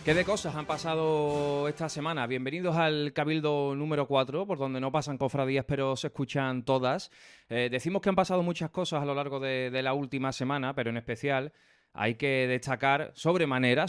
¿Qué de cosas han pasado esta semana? Bienvenidos al Cabildo número 4, por donde no pasan cofradías, pero se escuchan todas. Decimos que han pasado muchas cosas a lo largo de la última semana, pero en especial hay que destacar sobremanera,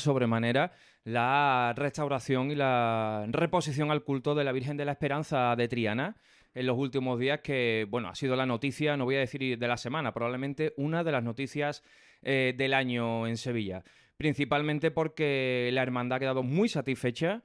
la restauración y la reposición al culto de la Virgen de la Esperanza de Triana en los últimos días, que, bueno, ha sido la noticia, no voy a decir de la semana, probablemente una de las noticias del año en Sevilla. Principalmente porque la hermandad ha quedado muy satisfecha,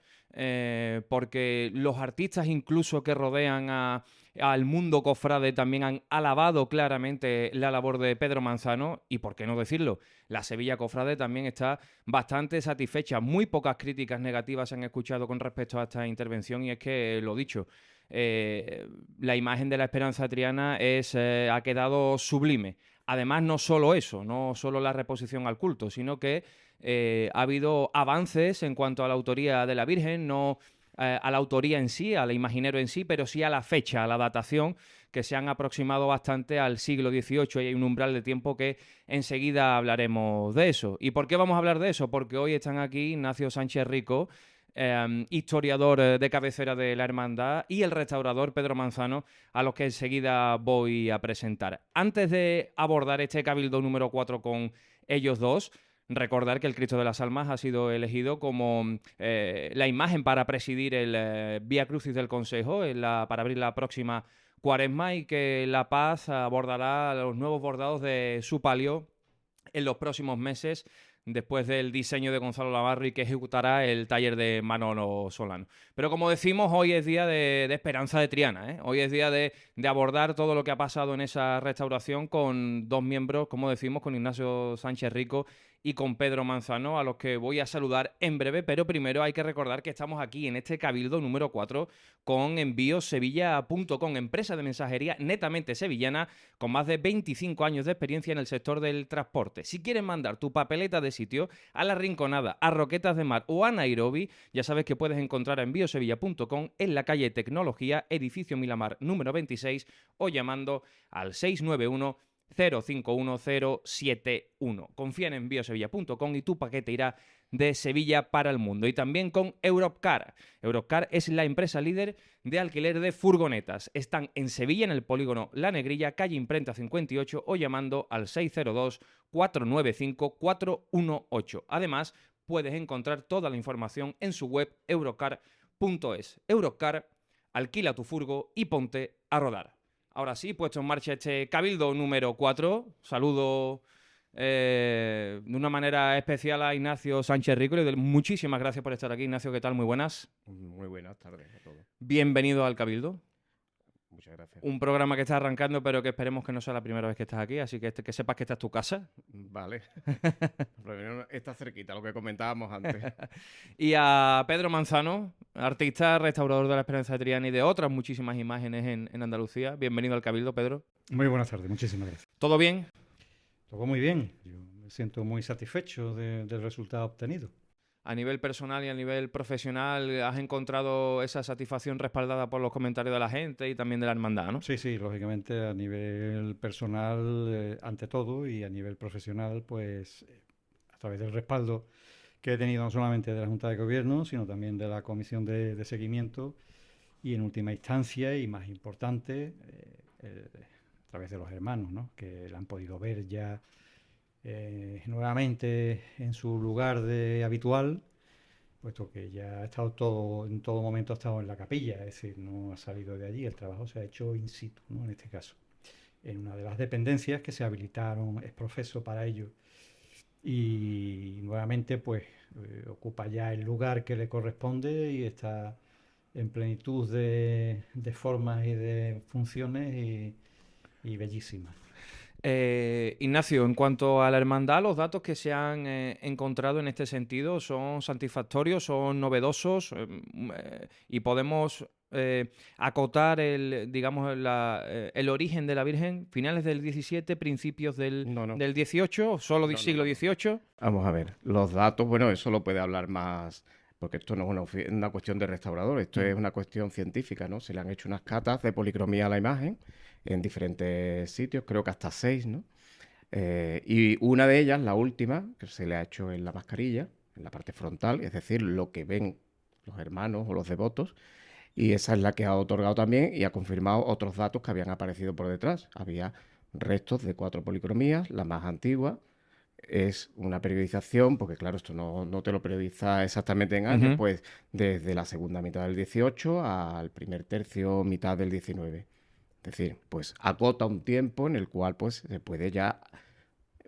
porque los artistas incluso que rodean al mundo cofrade también han alabado claramente la labor de Pedro Manzano y, por qué no decirlo, la Sevilla Cofrade también está bastante satisfecha. Muy pocas críticas negativas se han escuchado con respecto a esta intervención y es que, lo dicho, la imagen de la Esperanza Triana ha quedado sublime. Además, no solo eso, no solo la reposición al culto, sino que ha habido avances en cuanto a la autoría de la Virgen, no a la autoría en sí, al imaginero en sí, pero sí a la fecha, a la datación, que se han aproximado bastante al siglo XVIII y hay un umbral de tiempo que enseguida hablaremos de eso. ¿Y por qué vamos a hablar de eso? Porque hoy están aquí Ignacio Sánchez Rico, historiador de cabecera de la hermandad, y el restaurador Pedro Manzano, a los que enseguida voy a presentar. Antes de abordar este Cabildo número 4 con ellos dos, recordar que el Cristo de las Almas ha sido elegido como la imagen para presidir el Vía Crucis del Consejo para abrir la próxima Cuaresma, y que La Paz abordará los nuevos bordados de su palio en los próximos meses, después del diseño de Gonzalo Lavarri, que ejecutará el taller de Manolo Solano. Pero como decimos, hoy es día de esperanza de Triana, ¿eh? Hoy es día de abordar todo lo que ha pasado en esa restauración con dos miembros, como decimos, con Ignacio Sánchez Rico y con Pedro Manzano, a los que voy a saludar en breve, pero primero hay que recordar que estamos aquí en este Cabildo número 4 con enviosevilla.com, empresa de mensajería netamente sevillana con más de 25 años de experiencia en el sector del transporte. Si quieres mandar tu papeleta de sitio a La Rinconada, a Roquetas de Mar o a Nairobi, ya sabes que puedes encontrar a enviosevilla.com en la calle Tecnología, edificio Milamar número 26, o llamando al 691 051071. Confía en enviosevilla.com y tu paquete irá de Sevilla para el mundo. Y también con Europcar. Europcar es la empresa líder de alquiler de furgonetas. Están en Sevilla, en el polígono La Negrilla, calle Imprenta 58, o llamando al 602-495-418. Además, puedes encontrar toda la información en su web eurocar.es. Europcar, alquila tu furgo y ponte a rodar. Ahora sí, puesto en marcha este Cabildo número 4. Saludo de una manera especial a Ignacio Sánchez Rico. Le doy muchísimas gracias por estar aquí. Ignacio, ¿qué tal? Muy buenas. Muy buenas tardes a todos. Bienvenido al Cabildo. Muchas gracias. Un programa que está arrancando, pero que esperemos que no sea la primera vez que estás aquí, así que sepas que esta es tu casa. Vale. Está cerquita, lo que comentábamos antes. Y a Pedro Manzano, artista, restaurador de la Esperanza de Triana y de otras muchísimas imágenes en Andalucía. Bienvenido al Cabildo, Pedro. Muy buenas tardes, muchísimas gracias. ¿Todo bien? Todo muy bien. Yo me siento muy satisfecho del resultado obtenido. A nivel personal y a nivel profesional, ¿has encontrado esa satisfacción respaldada por los comentarios de la gente y también de la hermandad, no? Sí, sí, lógicamente a nivel personal, ante todo, y a nivel profesional, pues a través del respaldo que he tenido no solamente de la Junta de Gobierno, sino también de la Comisión de Seguimiento y, en última instancia, y más importante, a través de los hermanos, ¿no?, que la han podido ver ya nuevamente en su lugar habitual, puesto que ya ha estado en todo momento ha estado en la capilla, es decir, no ha salido de allí, el trabajo se ha hecho in situ, ¿no?, en este caso, en una de las dependencias que se habilitaron ex profeso para ello, y nuevamente pues ocupa ya el lugar que le corresponde y está en plenitud de formas y de funciones y bellísimas. Ignacio, en cuanto a la hermandad, los datos que se han encontrado en este sentido son satisfactorios, son novedosos, y podemos acotar el origen de la Virgen, finales del 17, principios del No. del 18, solo No. siglo XVIII. Vamos a ver, los datos, bueno, eso lo puede hablar más, porque esto no es una cuestión de restaurador, esto es una cuestión científica, ¿no? Se le han hecho unas catas de policromía a la imagen en diferentes sitios, creo que hasta 6, ¿no? Y una de ellas, la última, que se le ha hecho en la mascarilla, en la parte frontal, es decir, lo que ven los hermanos o los devotos, y esa es la que ha otorgado también y ha confirmado otros datos que habían aparecido por detrás. Había restos de 4 policromías, la más antigua. Es una periodización, porque claro, esto no te lo periodiza exactamente en años, pues desde la segunda mitad del 18 al primer tercio, mitad del 19. Es decir, pues acota un tiempo en el cual pues se puede ya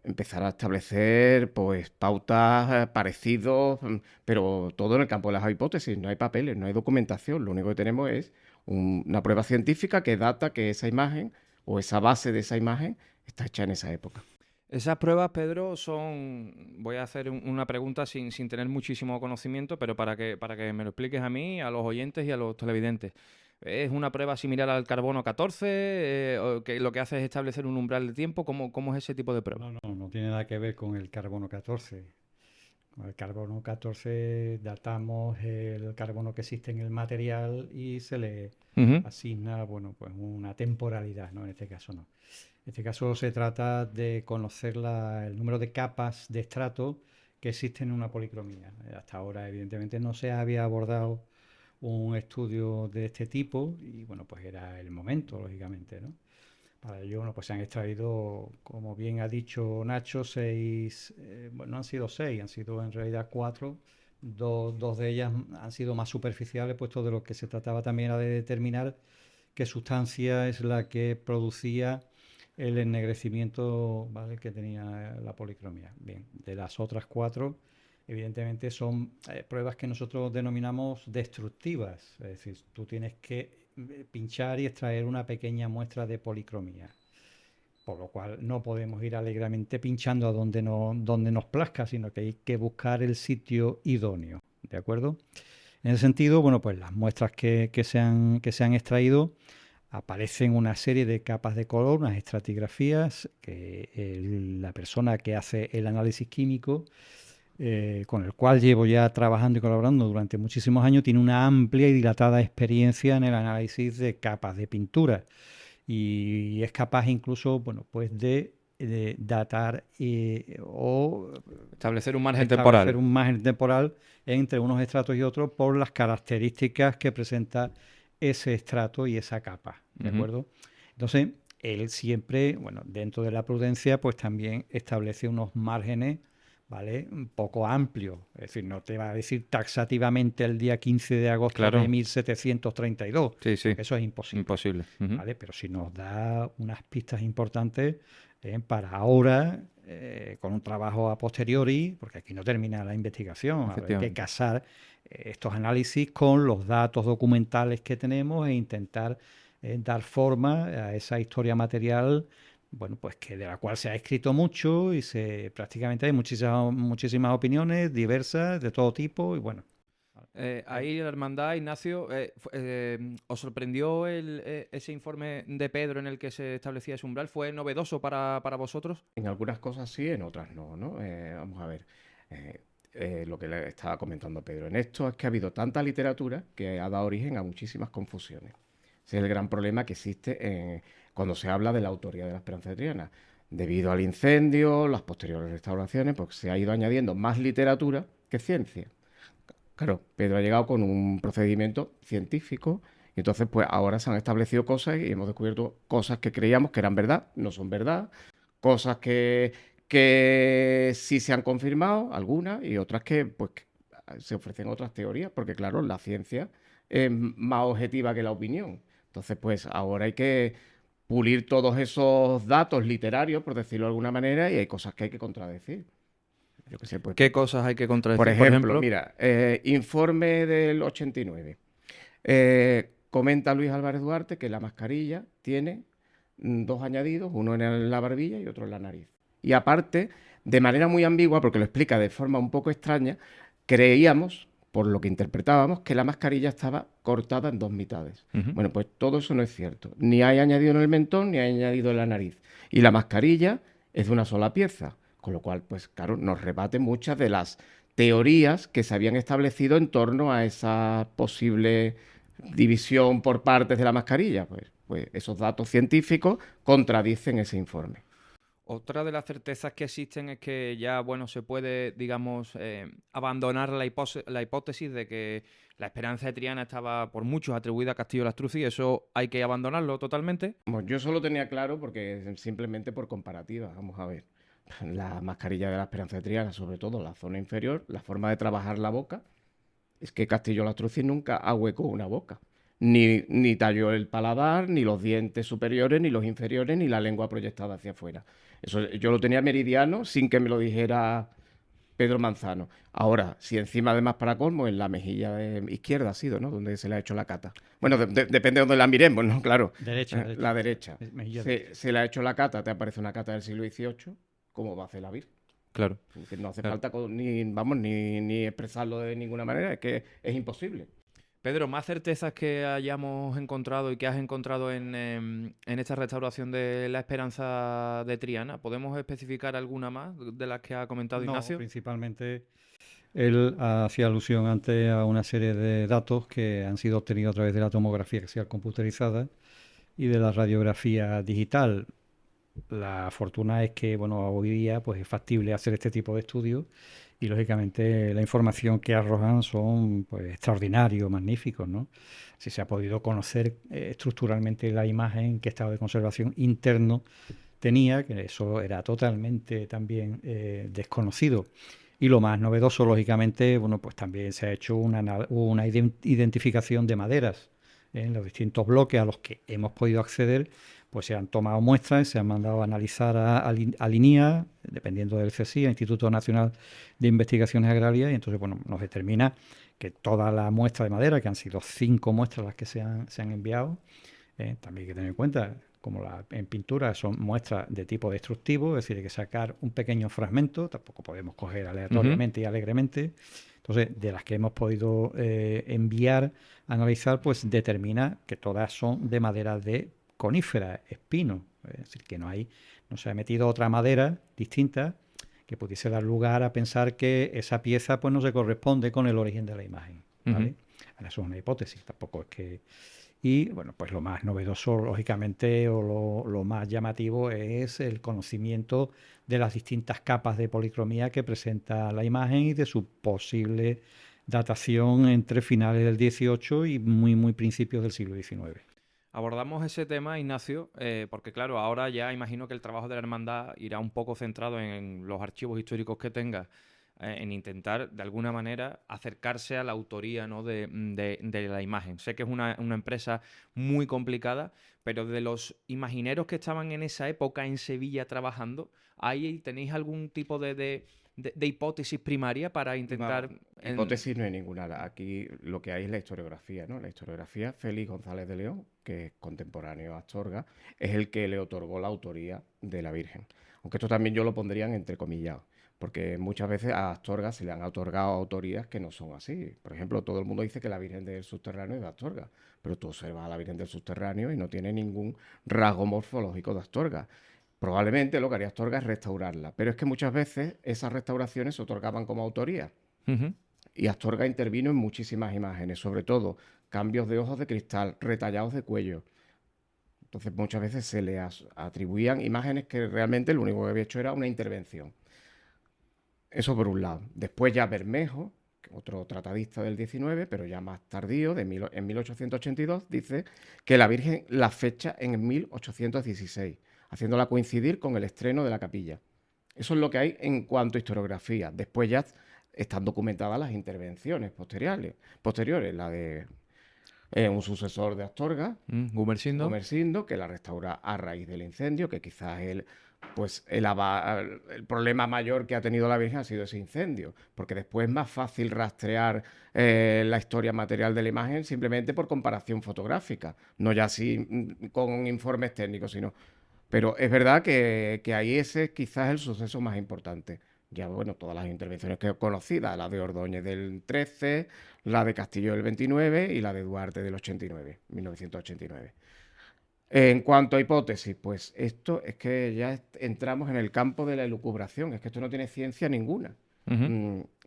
empezar a establecer pues pautas parecidos, pero todo en el campo de las hipótesis. No hay papeles, no hay documentación. Lo único que tenemos es una prueba científica que data que esa imagen o esa base de esa imagen está hecha en esa época. Esas pruebas, Pedro, voy a hacer una pregunta sin tener muchísimo conocimiento, pero para que me lo expliques a mí, a los oyentes y a los televidentes. ¿Es una prueba similar al carbono 14? ¿O que lo que hace es establecer un umbral de tiempo? ¿Cómo es ese tipo de prueba? No tiene nada que ver con el carbono 14. Con el carbono 14 datamos el carbono que existe en el material y se le asigna, bueno, pues una temporalidad, ¿no? En este caso no. En este caso se trata de conocer el número de capas de estrato que existen en una policromía. Hasta ahora, evidentemente, no se había abordado un estudio de este tipo y, bueno, pues era el momento, lógicamente, ¿no? Para ello, bueno, pues se han extraído, como bien ha dicho Nacho, 6, bueno, no han sido 6, han sido en realidad 4. Dos de ellas han sido más superficiales, puesto de lo que se trataba también era de determinar qué sustancia es la que producía el ennegrecimiento, ¿vale?, que tenía la policromía. Bien, de las otras 4, evidentemente son pruebas que nosotros denominamos destructivas, es decir, tú tienes que pinchar y extraer una pequeña muestra de policromía, por lo cual no podemos ir alegremente pinchando a donde nos plazca, sino que hay que buscar el sitio idóneo, ¿de acuerdo? En ese sentido, bueno, pues las muestras que se han extraído aparecen una serie de capas de color, unas estratigrafías que la persona que hace el análisis químico, con el cual llevo ya trabajando y colaborando durante muchísimos años, tiene una amplia y dilatada experiencia en el análisis de capas de pintura y es capaz incluso, bueno, pues de datar o Establecer un margen establecer temporal. un margen temporal entre unos estratos y otros por las características que presenta ese estrato y esa capa, ¿de acuerdo? Entonces, él siempre, bueno, dentro de la prudencia, pues también establece unos márgenes, ¿vale?, un poco amplios. Es decir, no te va a decir taxativamente el día 15 de agosto Claro. de 1732. Sí, sí. Eso es imposible. Imposible. ¿Vale? Pero sí nos da unas pistas importantes para ahora, con un trabajo a posteriori, porque aquí no termina la investigación, hay que casar estos análisis con los datos documentales que tenemos e intentar dar forma a esa historia material, bueno, pues que de la cual se ha escrito mucho y prácticamente hay muchísimas opiniones diversas de todo tipo y bueno. Ahí la hermandad, Ignacio, ¿os sorprendió ese informe de Pedro en el que se establecía ese umbral? ¿Fue novedoso para vosotros? En algunas cosas sí, en otras no, ¿no? Vamos a ver. Lo que le estaba comentando Pedro en esto es que ha habido tanta literatura que ha dado origen a muchísimas confusiones. Ese es el gran problema que existe cuando se habla de la autoría de la Esperanza de Triana. Debido al incendio, las posteriores restauraciones, pues se ha ido añadiendo más literatura que ciencia. Claro, Pedro ha llegado con un procedimiento científico y entonces pues ahora se han establecido cosas y hemos descubierto cosas que creíamos que eran verdad, no son verdad, cosas que sí se han confirmado, algunas, y otras que pues se ofrecen otras teorías, porque claro, la ciencia es más objetiva que la opinión. Entonces pues ahora hay que pulir todos esos datos literarios, por decirlo de alguna manera, y hay cosas que hay que contradecir. Yo qué sé, pues, ¿Qué cosas hay que contradecir? por ejemplo, mira, informe del 89. Comenta Luis Álvarez Duarte que la mascarilla tiene 2 añadidos, uno en la barbilla y otro en la nariz. Y aparte, de manera muy ambigua, porque lo explica de forma un poco extraña, creíamos, por lo que interpretábamos, que la mascarilla estaba cortada en 2 mitades. Bueno, pues todo eso no es cierto. Ni hay añadido en el mentón, ni hay añadido en la nariz. Y la mascarilla es de una sola pieza. Con lo cual, pues claro, nos rebate muchas de las teorías que se habían establecido en torno a esa posible división por partes de la mascarilla. Pues esos datos científicos contradicen ese informe. Otra de las certezas que existen es que ya, bueno, se puede, digamos, abandonar la hipótesis de que la esperanza de Triana estaba por muchos atribuida a Castillo Lastruzzi. Eso hay que abandonarlo totalmente. Bueno, yo solo tenía claro porque simplemente por comparativa, vamos a ver. La mascarilla de la Esperanza de Triana, sobre todo la zona inferior, la forma de trabajar la boca, es que Castillo Lastruzzi nunca ahuecó una boca. Ni talló el paladar, ni los dientes superiores, ni los inferiores, ni la lengua proyectada hacia afuera. Eso yo lo tenía meridiano sin que me lo dijera Pedro Manzano. Ahora, si encima además para colmo, en la mejilla izquierda ha sido, ¿no? Donde se le ha hecho la cata. Bueno, depende de donde la miremos, ¿no? Claro. Derecha, La derecha. mejilla derecha. Se le ha hecho la cata, te aparece una cata del siglo XVIII, ¿cómo va a hacer la Virgen? Claro. Que no hace Claro. falta ni expresarlo de ninguna manera, es que es imposible. Pedro, más certezas que hayamos encontrado y que has encontrado en esta restauración de la Esperanza de Triana, ¿podemos especificar alguna más de las que ha comentado No, Ignacio? principalmente él hacía alusión antes a una serie de datos que han sido obtenidos a través de la tomografía axial computerizada y de la radiografía digital. La fortuna es que, bueno, hoy día pues es factible hacer este tipo de estudios y lógicamente la información que arrojan son pues extraordinarios, magníficos, ¿no? Si se ha podido conocer estructuralmente la imagen, qué estado de conservación interno tenía, que eso era totalmente también desconocido. Y lo más novedoso, lógicamente, bueno, pues también se ha hecho una identificación de maderas en los distintos bloques a los que hemos podido acceder, pues se han tomado muestras, se han mandado a analizar a LINIA, dependiendo del CSI, el Instituto Nacional de Investigaciones Agrarias, y entonces, bueno, nos determina que toda la muestra de madera, que han sido 5 muestras las que se han enviado, también hay que tener en cuenta, como en pintura son muestras de tipo destructivo, es decir, hay que sacar un pequeño fragmento, tampoco podemos coger aleatoriamente y alegremente. Entonces, de las que hemos podido enviar, analizar, pues determina que todas son de madera de conífera, espino. Es decir, que no se ha metido otra madera distinta que pudiese dar lugar a pensar que esa pieza pues no se corresponde con el origen de la imagen. ¿Vale? Ahora, eso es una hipótesis, tampoco es que... Y bueno, pues lo más novedoso, lógicamente, o lo más llamativo es el conocimiento de las distintas capas de policromía que presenta la imagen y de su posible datación entre finales del XVIII y muy principios del siglo XIX. Abordamos ese tema, Ignacio, porque claro, ahora ya imagino que el trabajo de la hermandad irá un poco centrado en los archivos históricos que tenga, en intentar de alguna manera acercarse a la autoría, ¿no? de la imagen. Sé que es una empresa muy complicada, pero de los imagineros que estaban en esa época en Sevilla trabajando, ¿ahí tenéis algún tipo de hipótesis primaria para intentar... Hipótesis no hay ninguna. Aquí lo que hay es la historiografía, ¿no? La historiografía, Félix González de León, que es contemporáneo a Astorga, es el que le otorgó la autoría de la Virgen. Aunque esto también yo lo pondría en entrecomillados, porque muchas veces a Astorga se le han otorgado autorías que no son así. Por ejemplo, todo el mundo dice que la Virgen del Subterráneo es de Astorga, pero tú observas a la Virgen del Subterráneo y no tiene ningún rasgo morfológico de Astorga. Probablemente lo que haría Astorga es restaurarla, pero es que muchas veces esas restauraciones se otorgaban como autoría. Y Astorga intervino en muchísimas imágenes, sobre todo cambios de ojos de cristal, retallados de cuello. Entonces muchas veces se le atribuían imágenes que realmente lo único que había hecho era una intervención. Eso por un lado. Después ya Bermejo, otro tratadista del 19, pero ya más tardío, en 1882, dice que la Virgen la fecha en 1816, haciéndola coincidir con el estreno de la capilla. Eso es lo que hay en cuanto a historiografía. Después ya están documentadas las intervenciones posteriores, la de un sucesor de Astorga, Gumersindo. Gumersindo, que la restaura a raíz del incendio, que quizás el problema mayor que ha tenido la Virgen ha sido ese incendio, porque después es más fácil rastrear la historia material de la imagen simplemente por comparación fotográfica, no ya así con informes técnicos, sino... Pero es verdad que ahí ese es quizás el suceso más importante. Ya, bueno, todas las intervenciones que he conocido, la de Ordóñez del 13, la de Castillo del 29 y la de Duarte del 89, 1989. En cuanto a hipótesis, pues esto es que ya entramos en el campo de la elucubración, es que esto no tiene ciencia ninguna.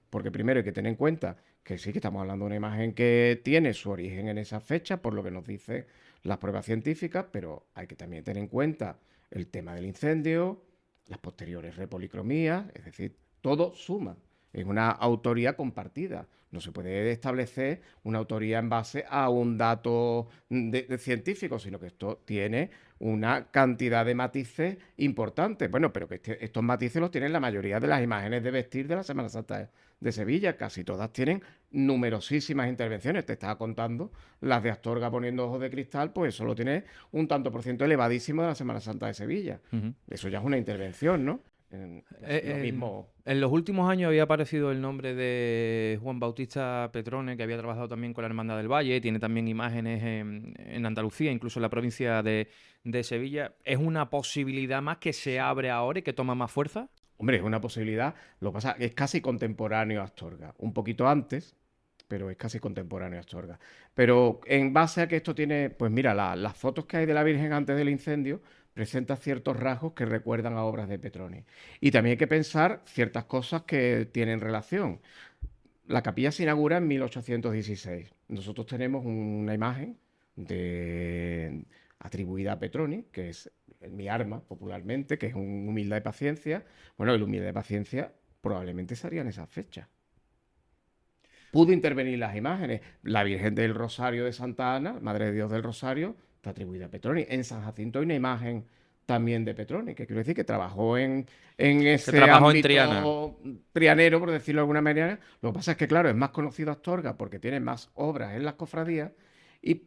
Porque primero hay que tener en cuenta que sí que estamos hablando de una imagen que tiene su origen en esa fecha, por lo que nos dicen las pruebas científicas, pero hay que también tener en cuenta el tema del incendio, las posteriores repolicromías, es decir, todo suma. Es una autoría compartida. No se puede establecer una autoría en base a un dato de científico, sino que esto tiene una cantidad de matices importantes. Bueno, pero que estos matices los tienen la mayoría de las imágenes de vestir de la Semana Santa de Sevilla. Casi todas tienen numerosísimas intervenciones. Te estaba contando las de Astorga poniendo ojos de cristal, pues solo tiene un tanto por ciento elevadísimo de la Semana Santa de Sevilla. Eso ya es una intervención, ¿no? Lo mismo. En los últimos años había aparecido el nombre de Juan Bautista Petrone, que había trabajado también con la Hermandad del Valle, tiene también imágenes en Andalucía, incluso en la provincia de Sevilla. ¿Es una posibilidad más que se abre ahora y que toma más fuerza? Hombre, es una posibilidad. Lo que pasa es que es casi contemporáneo a Astorga. Un poquito antes, pero es casi contemporáneo a Astorga. Pero en base a que esto tiene, pues mira, las fotos que hay de la Virgen antes del incendio presentan ciertos rasgos que recuerdan a obras de Petroni. Y también hay que pensar ciertas cosas que tienen relación. La capilla se inaugura en 1816. Nosotros tenemos una imagen atribuida a Petroni, que es mi arma popularmente, que es un humildad y paciencia. Bueno, el humildad y paciencia probablemente serían esas fechas. Pudo intervenir las imágenes. La Virgen del Rosario de Santa Ana, Madre de Dios del Rosario, está atribuida a Petroni. En San Jacinto hay una imagen también de Petroni, que quiero decir que trabajó en ese trabajó en ámbito Triana. trianero, por decirlo de alguna manera. Lo que pasa es que, claro, es más conocido Astorga porque tiene más obras en las cofradías,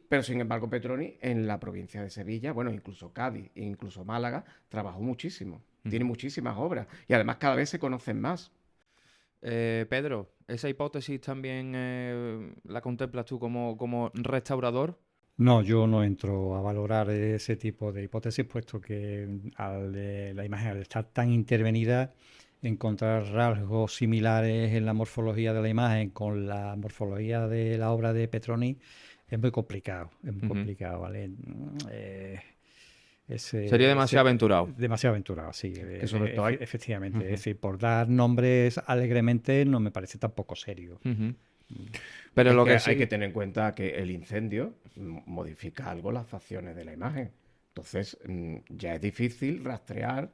pero sin embargo Petroni en la provincia de Sevilla, bueno, incluso Cádiz e incluso Málaga, trabajó muchísimo. Tiene muchísimas obras y además cada vez se conocen más. Pedro, ¿esa hipótesis también la contemplas tú como restaurador? No, yo no entro a valorar ese tipo de hipótesis, puesto que la imagen, al estar tan intervenida, encontrar rasgos similares en la morfología de la imagen con la morfología de la obra de Petroni es muy complicado, ¿vale? Sería demasiado aventurado. Demasiado aventurado, sí. Que sobre todo efectivamente. Es decir, por dar nombres alegremente no me parece tampoco serio. Pero Es lo que que hay sí... que tener en cuenta que el incendio modifica algo las facciones de la imagen. Entonces, ya es difícil rastrear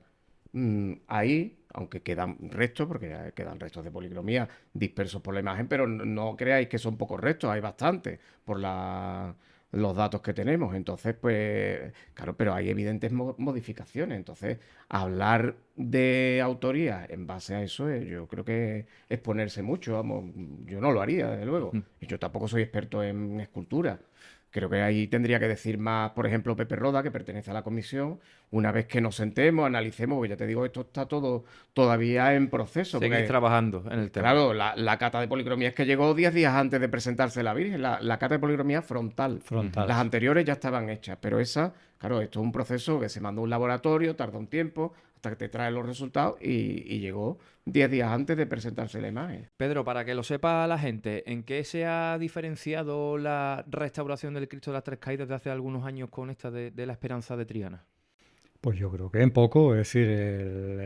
ahí, aunque quedan restos, porque ya quedan restos de policromía dispersos por la imagen, pero no creáis que son pocos restos, hay bastantes por los datos que tenemos. Entonces, pues, claro, pero hay evidentes modificaciones. Entonces, hablar de autoría en base a eso, yo creo que es ponerse mucho, vamos, yo no lo haría, desde luego. Y yo tampoco soy experto en escultura. Creo que ahí tendría que decir más, por ejemplo, Pepe Roda, que pertenece a la comisión, una vez que nos sentemos, analicemos, porque ya te digo, esto está todo todavía en proceso. Seguís Porque, trabajando en el tema. claro, la cata de policromía es que llegó 10 días antes de presentarse la Virgen, la cata de policromía frontal. Las anteriores ya estaban hechas, pero esa, claro, esto es un proceso que se manda a un laboratorio, tarda un tiempo, hasta que te traen los resultados y llegó 10 días antes de presentarse la imagen. Pedro, para que lo sepa la gente, ¿en qué se ha diferenciado la restauración del Cristo de las Tres Caídas de hace algunos años con esta de la Esperanza de Triana? Pues yo creo que en poco, es decir,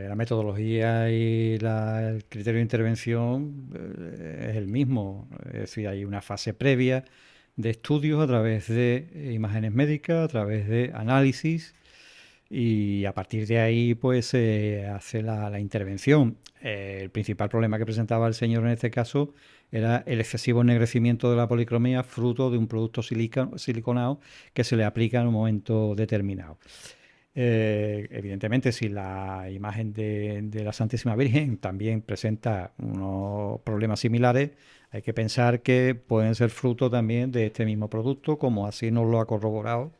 la metodología y el criterio de intervención es el mismo. Es decir, hay una fase previa de estudios a través de imágenes médicas, a través de análisis, y a partir de ahí pues se hace la intervención. El principal problema que presentaba el señor en este caso era el excesivo ennegrecimiento de la policromía, fruto de un producto siliconado que se le aplica en un momento determinado. Evidentemente, si la imagen de la Santísima Virgen también presenta unos problemas similares, hay que pensar que pueden ser fruto también de este mismo producto, como así nos lo ha corroborado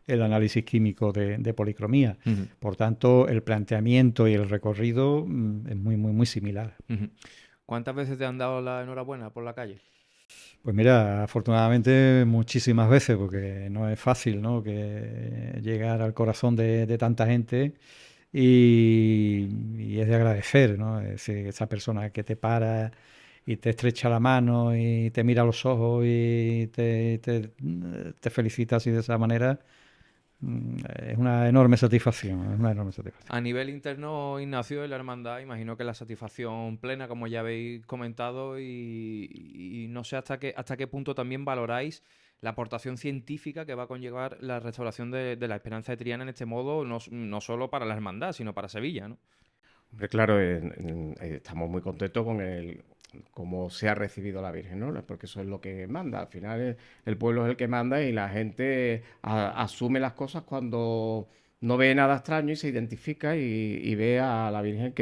el análisis químico de policromía. Por tanto, el planteamiento y el recorrido es muy similar. ¿Cuántas veces te han dado la enhorabuena por la calle? Pues mira, afortunadamente muchísimas veces, porque no es fácil, ¿no?, que llegar al corazón de tanta gente y es de agradecer, ¿no? Es decir, esa persona que te para y te estrecha la mano y te mira a los ojos y te felicita así de esa manera, es una enorme satisfacción, es una enorme satisfacción. A nivel interno, Ignacio, y la hermandad, imagino que la satisfacción plena, como ya habéis comentado, y no sé hasta qué punto también valoráis la aportación científica que va a conllevar la restauración de la Esperanza de Triana en este modo, no solo para la hermandad, sino para Sevilla, ¿no? Hombre, claro, estamos muy contentos con cómo se ha recibido la Virgen, ¿no? Porque eso es lo que manda. Al final el pueblo es el que manda y la gente asume las cosas cuando no ve nada extraño y se identifica y ve a la Virgen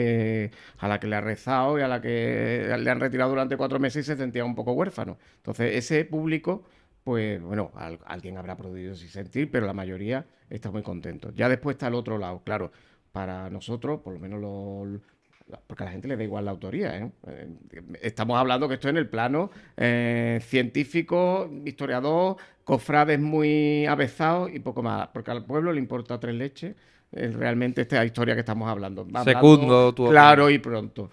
a la que le ha rezado y a la que le han retirado durante 4 meses y se sentía un poco huérfano. Entonces, ese público, pues bueno, alguien habrá podido sí sentir, pero la mayoría está muy contento. Ya después está el otro lado, claro. Para nosotros, por lo menos porque a la gente le da igual la autoría, ¿eh? Estamos hablando que esto en el plano científico, historiador, cofrades muy avezados y poco más, porque al pueblo le importa tres leches realmente esta historia que estamos hablando. Va hablando Secundo tu claro opinión. y pronto.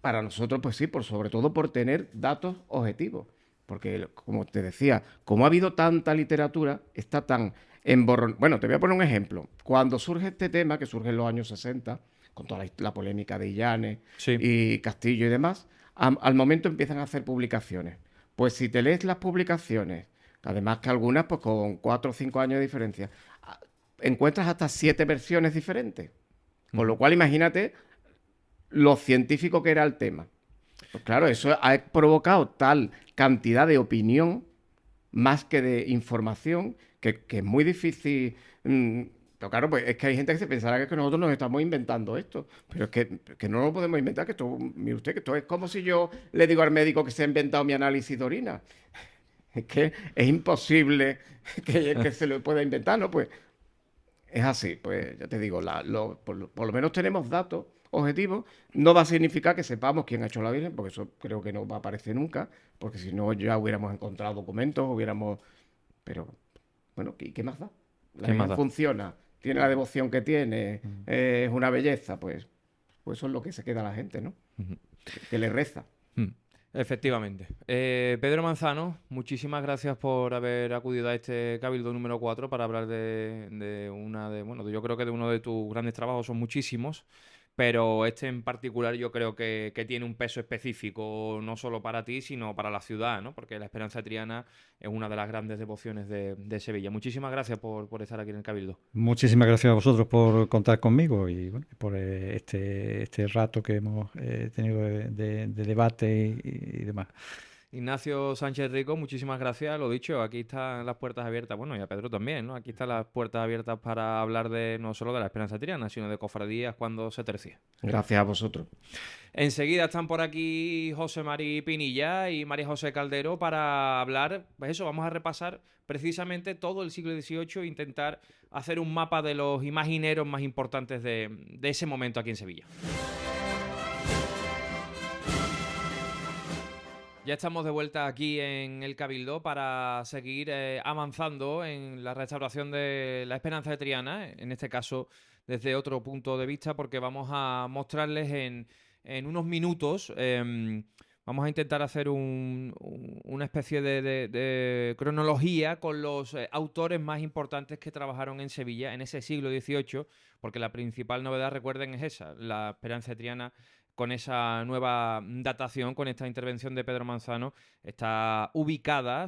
Para nosotros, pues sí, sobre todo por tener datos objetivos. Porque, como te decía, como ha habido tanta literatura, está tan emborronada. Bueno, te voy a poner un ejemplo. Cuando surge este tema, que surge en los años 60, con toda la polémica de Illanes Sí. y Castillo y demás, al momento empiezan a hacer publicaciones. Pues si te lees las publicaciones, además que algunas pues con 4 o 5 años de diferencia, encuentras hasta 7 versiones diferentes. Con lo cual, imagínate lo científico que era el tema. Pues claro, eso ha provocado tal cantidad de opinión más que de información que es muy difícil. Pero claro, pues es que hay gente que se pensará que nosotros nos estamos inventando esto. Pero es que no lo podemos inventar, que esto, mire usted, que esto es como si yo le digo al médico que se ha inventado mi análisis de orina. Es que es imposible que se lo pueda inventar, ¿no? Pues es así, pues ya te digo, por lo menos tenemos datos objetivos. No va a significar que sepamos quién ha hecho la Virgen, porque eso creo que no va a aparecer nunca, porque si no ya hubiéramos encontrado documentos, hubiéramos... Pero bueno, ¿qué más da? La ¿Qué más Virgen da? funciona, tiene la devoción que tiene, es una belleza, pues eso es lo que se queda a la gente, ¿no? Que le reza. Mm. Efectivamente. Pedro Manzano, muchísimas gracias por haber acudido a este Cabildo número 4 para hablar bueno, yo creo que de uno de tus grandes trabajos, son muchísimos, pero este en particular yo creo que tiene un peso específico, no solo para ti, sino para la ciudad, ¿no? Porque la Esperanza Triana es una de las grandes devociones de Sevilla. Muchísimas gracias por estar aquí en el Cabildo. Muchísimas gracias a vosotros por contar conmigo y bueno, por este rato que hemos tenido de debate y demás. Ignacio Sánchez Rico, muchísimas gracias. Lo dicho, aquí están las puertas abiertas. Bueno, y a Pedro también, ¿no? Aquí están las puertas abiertas para hablar no solo de la Esperanza Triana, sino de cofradías cuando se tercie. Gracias a vosotros. Enseguida están por aquí José Mari Pinilla y María José Caldero para hablar, pues eso, vamos a repasar precisamente todo el siglo XVIII e intentar hacer un mapa de los imagineros más importantes de ese momento aquí en Sevilla. Ya estamos de vuelta aquí en el Cabildo para seguir avanzando en la restauración de la Esperanza de Triana, en este caso desde otro punto de vista, porque vamos a mostrarles en unos minutos, vamos a intentar hacer una especie de cronología con los autores más importantes que trabajaron en Sevilla en ese siglo XVIII, porque la principal novedad, recuerden, es esa, la Esperanza de Triana. Con esa nueva datación, con esta intervención de Pedro Manzano, está ubicada,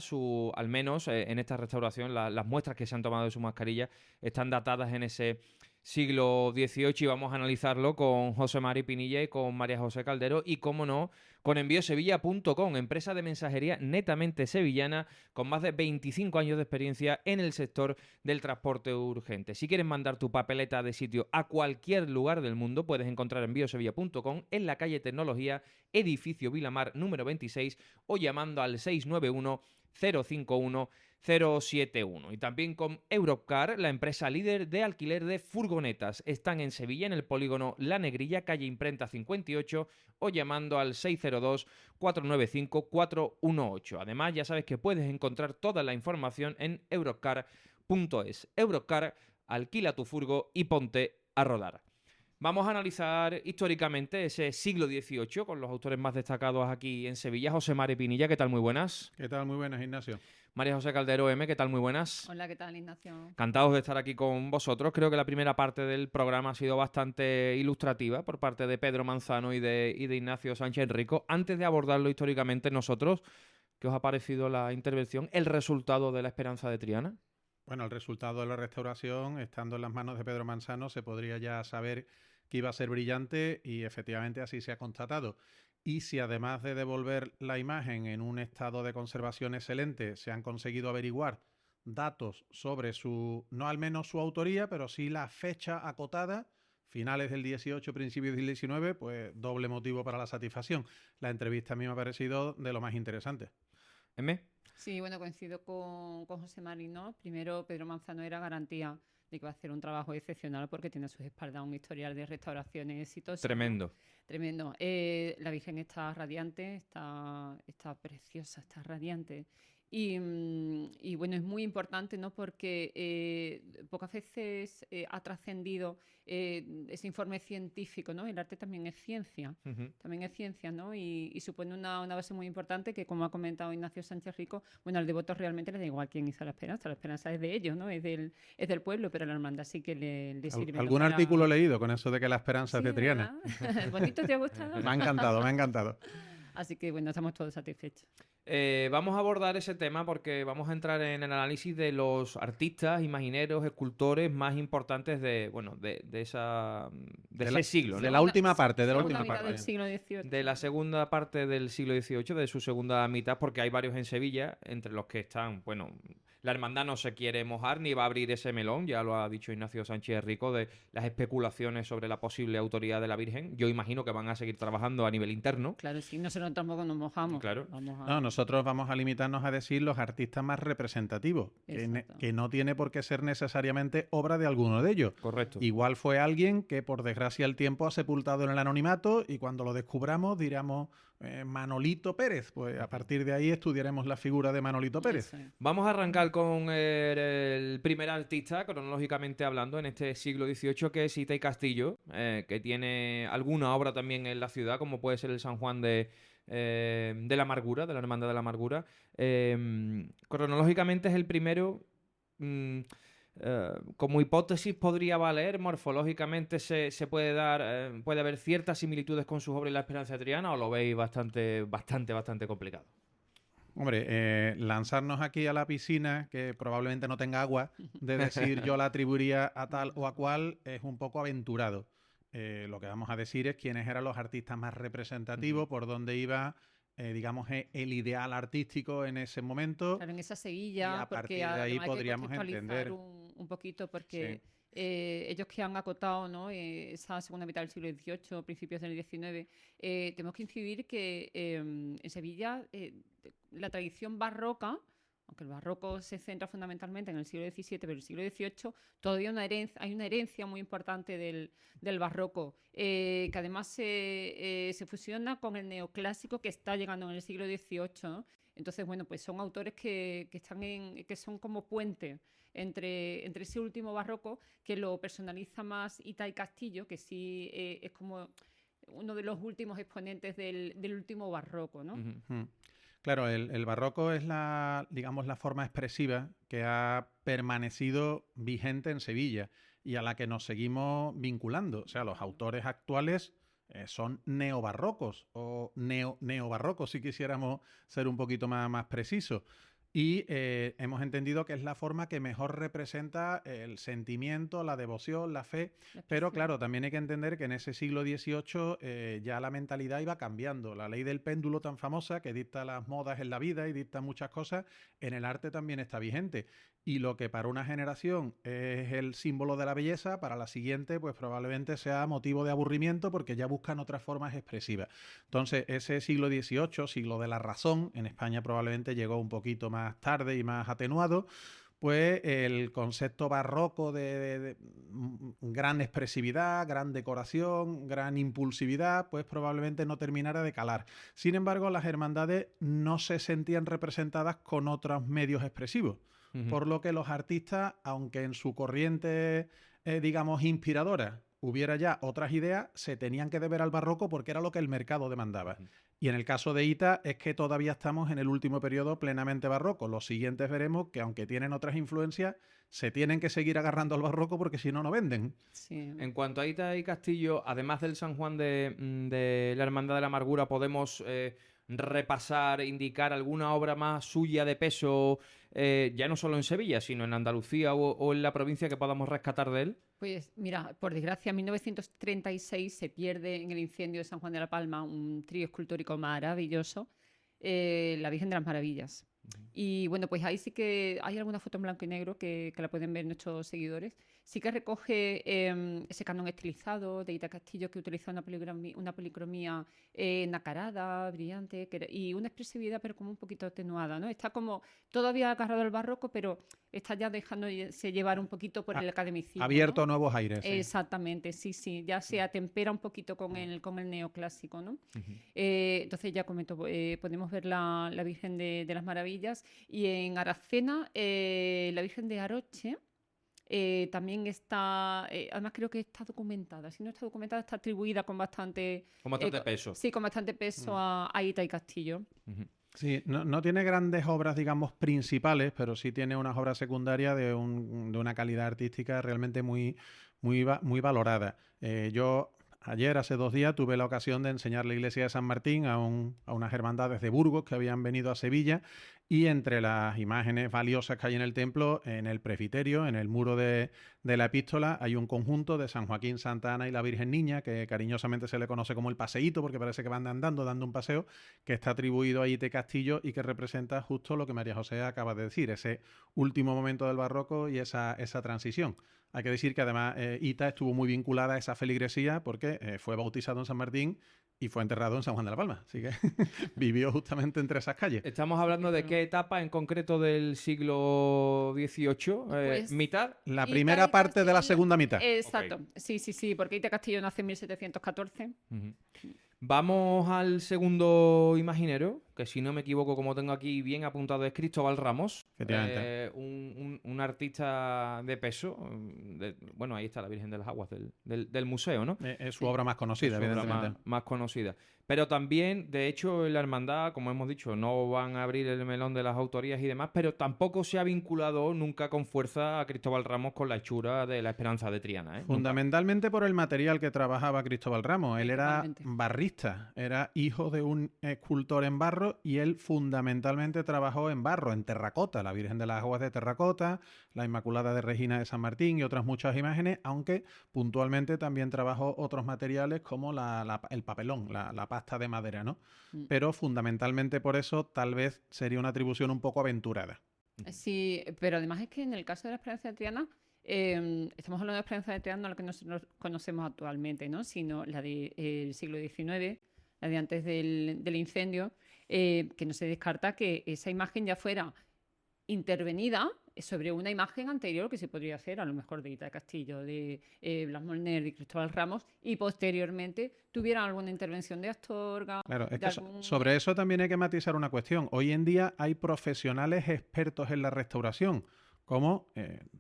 al menos en esta restauración, las muestras que se han tomado de su mascarilla están datadas en ese siglo XVIII y vamos a analizarlo con José Mari Pinilla y con María José Caldero y, cómo no, con enviosevilla.com, empresa de mensajería netamente sevillana con más de 25 años de experiencia en el sector del transporte urgente. Si quieres mandar tu papeleta de sitio a cualquier lugar del mundo, puedes encontrar enviosevilla.com en la calle Tecnología, edificio Vilamar número 26 o llamando al 691 051 071. Y también con Europcar, la empresa líder de alquiler de furgonetas. Están en Sevilla, en el polígono La Negrilla, calle Imprenta 58, o llamando al 602-495-418. Además, ya sabes que puedes encontrar toda la información en europcar.es. Europcar, alquila tu furgo y ponte a rodar. Vamos a analizar históricamente ese siglo XVIII con los autores más destacados aquí en Sevilla. José Mari Pinilla, ¿qué tal? Muy buenas. ¿Qué tal? Muy buenas, Ignacio. María José Caldero M, ¿qué tal? Muy buenas. Hola, ¿qué tal, Ignacio? Encantados de estar aquí con vosotros. Creo que la primera parte del programa ha sido bastante ilustrativa por parte de Pedro Manzano y de Ignacio Sánchez Rico. Antes de abordarlo históricamente nosotros, ¿qué os ha parecido la intervención, el resultado de la Esperanza de Triana? Bueno, el resultado de la restauración, estando en las manos de Pedro Manzano, se podría ya saber que iba a ser brillante y efectivamente así se ha constatado. Y si además de devolver la imagen en un estado de conservación excelente, se han conseguido averiguar datos sobre su, no al menos su autoría, pero sí la fecha acotada, finales del 18, principios del 19, pues doble motivo para la satisfacción. La entrevista a mí me ha parecido de lo más interesante. ¿M? Sí, bueno, coincido con José Marino. Primero, Pedro Manzano era garantía de que va a hacer un trabajo excepcional porque tiene a sus espaldas un historial de restauraciones exitoso. Tremendo. Tremendo. La Virgen está radiante, está preciosa, está radiante. Y bueno, es muy importante, ¿no? Porque pocas veces ha trascendido ese informe científico, ¿no? El arte también es ciencia, también es ciencia, ¿no? Y supone una base muy importante que, como ha comentado Ignacio Sánchez Rico, bueno, al devoto realmente le da igual quién hizo la esperanza es de ellos, ¿no? Es del pueblo, pero a la hermandad sí que le sirve. ¿Algún artículo leído con eso de que la esperanza es de Triana? ¿Bonito te ha gustado? Me ha encantado, me ha encantado. Así que bueno, estamos todos satisfechos. Vamos a abordar ese tema porque vamos a entrar en el análisis de los artistas, imagineros, escultores más importantes de ese siglo, ¿no? De la última parte, de la Segunda última mitad parte. del siglo XVIII. De la segunda parte del siglo XVIII, de su segunda mitad, porque hay varios en Sevilla, entre los que están, bueno, la hermandad no se quiere mojar ni va a abrir ese melón, ya lo ha dicho Ignacio Sánchez Rico, de las especulaciones sobre la posible autoría de la Virgen. Yo imagino que van a seguir trabajando a nivel interno. Claro, sí, nosotros tampoco nos mojamos. Claro. No, nosotros vamos a limitarnos a decir los artistas más representativos, que no tiene por qué ser necesariamente obra de alguno de ellos. Correcto. Igual fue alguien que por desgracia el tiempo ha sepultado en el anonimato y cuando lo descubramos diremos Manolito Pérez. Pues a partir de ahí estudiaremos la figura de Manolito Pérez. Eso es. Vamos a arrancar con el primer artista, cronológicamente hablando, en este siglo XVIII, que es Hita y Castillo, que tiene alguna obra también en la ciudad, como puede ser el San Juan de la Amargura, de la Hermandad de la Amargura. Cronológicamente es el primero. Como hipótesis podría valer, morfológicamente se puede dar, puede haber ciertas similitudes con sus obras y la Esperanza de Triana, o lo veis bastante complicado. Hombre, lanzarnos aquí a la piscina, que probablemente no tenga agua, de decir yo la atribuiría a tal o a cual, es un poco aventurado. Lo que vamos a decir es quiénes eran los artistas más representativos, por dónde iba, digamos, el ideal artístico en ese momento. Claro, en esa Y Sevilla, a partir porque de ahí además hay que podríamos contextualizar entender. un poquito, porque Sí. ellos que han acotado, ¿no? Esa segunda mitad del siglo XVIII, principios del XIX, tenemos que incidir que en Sevilla la tradición barroca, aunque el barroco se centra fundamentalmente en el siglo XVII, pero el siglo XVIII todavía hay una herencia muy importante del barroco, que además se fusiona con el neoclásico que está llegando en el siglo XVIII, ¿no? Entonces, bueno, pues son autores que son como puente entre ese último barroco, que lo personaliza más Hita y Castillo, que sí es como uno de los últimos exponentes del último barroco, ¿no? Claro, el barroco es digamos, la forma expresiva que ha permanecido vigente en Sevilla y a la que nos seguimos vinculando. O sea, los autores actuales son neobarrocos o neobarrocos, si quisiéramos ser un poquito más precisos. Y hemos entendido que es la forma que mejor representa el sentimiento, la devoción, la fe. Pero claro, también hay que entender que en ese siglo XVIII ya la mentalidad iba cambiando. La ley del péndulo tan famosa que dicta las modas en la vida y dicta muchas cosas, en el arte también está vigente. Y lo que para una generación es el símbolo de la belleza, para la siguiente pues probablemente sea motivo de aburrimiento porque ya buscan otras formas expresivas. Entonces ese siglo XVIII, siglo de la razón, en España probablemente llegó un poquito más tarde y más atenuado, pues el concepto barroco de gran expresividad, gran decoración, gran impulsividad, pues probablemente no terminara de calar. Sin embargo, las hermandades no se sentían representadas con otros medios expresivos. Por lo que los artistas, aunque en su corriente, digamos, inspiradora, hubiera ya otras ideas, se tenían que deber al barroco porque era lo que el mercado demandaba. Y en el caso de Hita es que todavía estamos en el último periodo plenamente barroco. Los siguientes veremos que, aunque tienen otras influencias, se tienen que seguir agarrando al barroco porque si no, no venden. Sí. En cuanto a Hita y Castillo, además del San Juan de la Hermandad de la Amargura, podemos repasar, indicar alguna obra más suya de peso ya no solo en Sevilla, sino en Andalucía o en la provincia que podamos rescatar de él? Pues mira, por desgracia, en 1936 se pierde en el incendio de San Juan de la Palma un trío escultórico maravilloso, la Virgen de las Maravillas. Y bueno, pues ahí sí que hay alguna foto en blanco y negro que la pueden ver nuestros seguidores. Sí que recoge ese canon estilizado de Ita Castillo, que utiliza una policromía nacarada, brillante, y una expresividad pero como un poquito atenuada, ¿no? Está como todavía agarrado al barroco, pero está ya dejándose llevar un poquito por el academicismo, Abierto ¿no? a nuevos aires. Sí. Exactamente, sí, ya se atempera un poquito con el neoclásico, ¿no? Entonces ya comento, podemos ver la Virgen de las Maravillas, y en Aracena la Virgen de Aroche también está, además creo que está documentada, si no está documentada está atribuida con bastante Peso. Sí, con bastante peso a Ita y Castillo. Sí, no tiene grandes obras, digamos, principales, pero sí tiene unas obras secundarias de una calidad artística realmente muy valorada. Yo ayer, hace 2 días, tuve la ocasión de enseñar la iglesia de San Martín a unas hermandades de Burgos que habían venido a Sevilla, y entre las imágenes valiosas que hay en el templo, en el presbiterio, en el muro de la epístola, hay un conjunto de San Joaquín, Santa Ana y la Virgen Niña, que cariñosamente se le conoce como el paseíto, porque parece que van andando, dando un paseo, que está atribuido a Ite Castillo y que representa justo lo que María José acaba de decir, ese último momento del barroco y esa transición. Hay que decir que además Ita estuvo muy vinculada a esa feligresía porque fue bautizado en San Martín y fue enterrado en San Juan de la Palma. Así que vivió justamente entre esas calles. ¿Estamos hablando de qué etapa en concreto del siglo XVIII? Pues, ¿Mitad? La Ita primera y parte de la Castillo- segunda mitad. Exacto, sí, porque Ita Castillo nace en 1714. Vamos al segundo imaginero, que si no me equivoco, como tengo aquí bien apuntado, es Cristóbal Ramos. Efectivamente. Un artista de peso. Bueno, ahí está la Virgen de las Aguas del museo, ¿no? Es su obra más conocida, Es su obra evidentemente. más conocida. Pero también, de hecho, en la hermandad, como hemos dicho, no van a abrir el melón de las autorías y demás, pero tampoco se ha vinculado nunca con fuerza a Cristóbal Ramos con la hechura de la Esperanza de Triana, ¿eh? Nunca. Fundamentalmente por el material que trabajaba Cristóbal Ramos. Él era Principalmente. barrista, era hijo de un escultor en barro, y él fundamentalmente trabajó en barro, en terracota, la Virgen de las Aguas de terracota, la Inmaculada de Regina de San Martín y otras muchas imágenes, aunque puntualmente también trabajó otros materiales como el papelón, la pasta de madera, ¿no? Pero fundamentalmente por eso tal vez sería una atribución un poco aventurada. Sí, pero además es que en el caso de la Esperanza de Triana, estamos hablando de la Esperanza de Triana, no la que nosotros conocemos actualmente, ¿no? Sino la del siglo XIX, la de antes del incendio, que no se descarta que esa imagen ya fuera intervenida sobre una imagen anterior que se podría hacer, a lo mejor de Ita de Castillo, de Blas Molner, de Cristóbal Ramos, y posteriormente tuvieran alguna intervención de Astorga. Claro, es de que sobre eso también hay que matizar una cuestión. Hoy en día hay profesionales expertos en la restauración, como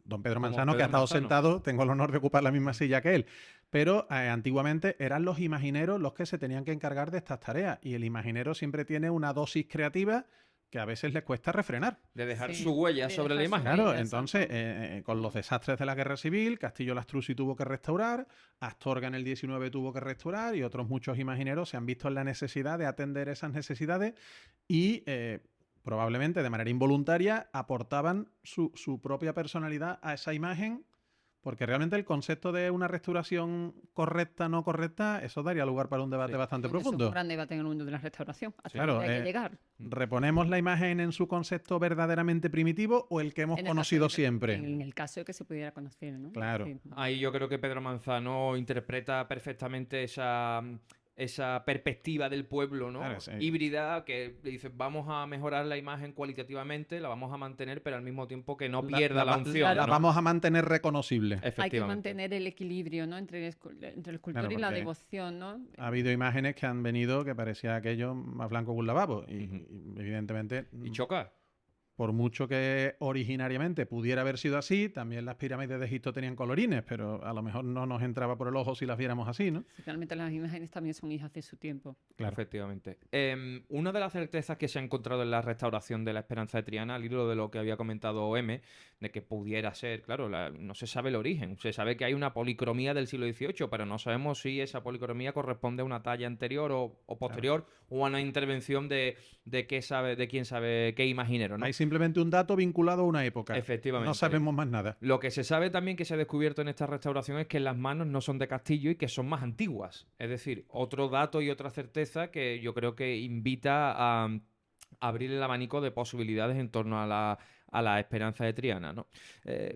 don Pedro Manzano, que ha estado sentado, tengo el honor de ocupar la misma silla que él. Pero antiguamente eran los imagineros los que se tenían que encargar de estas tareas, y el imaginero siempre tiene una dosis creativa que a veces les cuesta refrenar. De dejar Sí, su huella de sobre la dejar su imagen. Claro, huella, entonces, exacto. con los desastres de la Guerra Civil, Castillo Lastrucci tuvo que restaurar, Astorga en el 19 tuvo que restaurar, y otros muchos imagineros se han visto en la necesidad de atender esas necesidades y probablemente de manera involuntaria aportaban su propia personalidad a esa imagen, porque realmente el concepto de una restauración correcta, no correcta, eso daría lugar para un debate bastante Bueno, eso es profundo. un gran debate en el mundo de la restauración. Hasta Claro, donde hay que llegar. ¿reponemos la imagen en su concepto verdaderamente primitivo o el que hemos En el conocido caso de que- siempre? En el caso de que se pudiera conocer, ¿no? Claro. Sí. Ahí yo creo que Pedro Manzano interpreta perfectamente esa perspectiva del pueblo, ¿no? Claro, sí. Híbrida, que dice, vamos a mejorar la imagen cualitativamente, la vamos a mantener, pero al mismo tiempo que no pierda la unción, La ¿no? vamos a mantener reconocible. Hay que Efectivamente. mantener el equilibrio, ¿no? Entre el escultor Claro, y la porque devoción, ¿no? Ha habido imágenes que han venido que parecía aquello más blanco que un lavabo. Y, Ujú. y evidentemente, Y choca. por mucho que originariamente pudiera haber sido así, también las pirámides de Egipto tenían colorines, pero a lo mejor no nos entraba por el ojo si las viéramos así, ¿no? Realmente las imágenes también son hijas de su tiempo. Claro. Efectivamente. Una de las certezas que se ha encontrado en la restauración de la Esperanza de Triana, al hilo de lo que había comentado M, de que pudiera ser, claro, no se sabe el origen. Se sabe que hay una policromía del siglo XVIII, pero no sabemos si esa policromía corresponde a una talla anterior o posterior, o a una intervención de quién sabe qué imaginero, ¿no? Hay simplemente un dato vinculado a una época. Efectivamente. No sabemos más nada. Lo que se sabe también que se ha descubierto en esta restauración es que las manos no son de Castillo y que son más antiguas. Es decir, otro dato y otra certeza que yo creo que invita a abrir el abanico de posibilidades en torno a la esperanza de Triana, ¿no?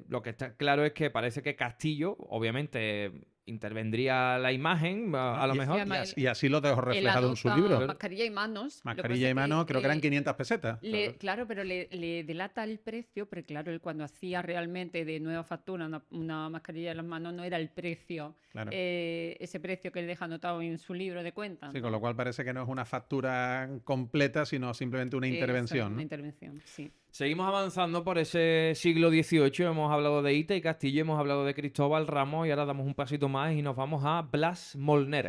Lo que está claro es que parece que Castillo, obviamente, intervendría la imagen, a lo Y- mejor. Y así lo dejó Él reflejado en su anota libro. Mascarilla y manos. Lo que Mascarilla pasa y es mano, creo que eran le- 500 pesetas. Claro, pero le delata el precio, porque claro, él cuando hacía realmente de nueva factura una mascarilla de las manos no era el precio, Claro. ese precio que él deja anotado en su libro de cuentas. Sí, ¿no? con lo cual parece que no es una factura completa, sino simplemente una Eso, intervención, una ¿no? intervención, sí. Seguimos avanzando por ese siglo XVIII. Hemos hablado de Ita y Castillo, hemos hablado de Cristóbal Ramos y ahora damos un pasito más y nos vamos a Blas Molner.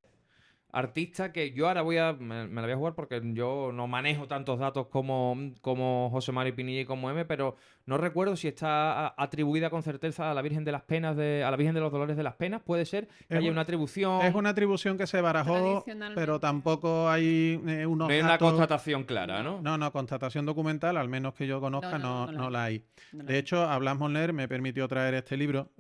Artista que yo ahora me la voy a jugar porque yo no manejo tantos datos como José Mario Pinilla y como M, pero no recuerdo si está atribuida con certeza a la Virgen de las Penas, a la Virgen de los Dolores de las Penas. Puede ser que Es haya un- una atribución. Es una atribución que se barajó, Tradicionalmente. pero tampoco hay unos No hay una datos. constatación clara, ¿no? No, constatación documental, al menos que yo conozca, no la hay. De hecho, a Blas Molner me permitió traer este libro,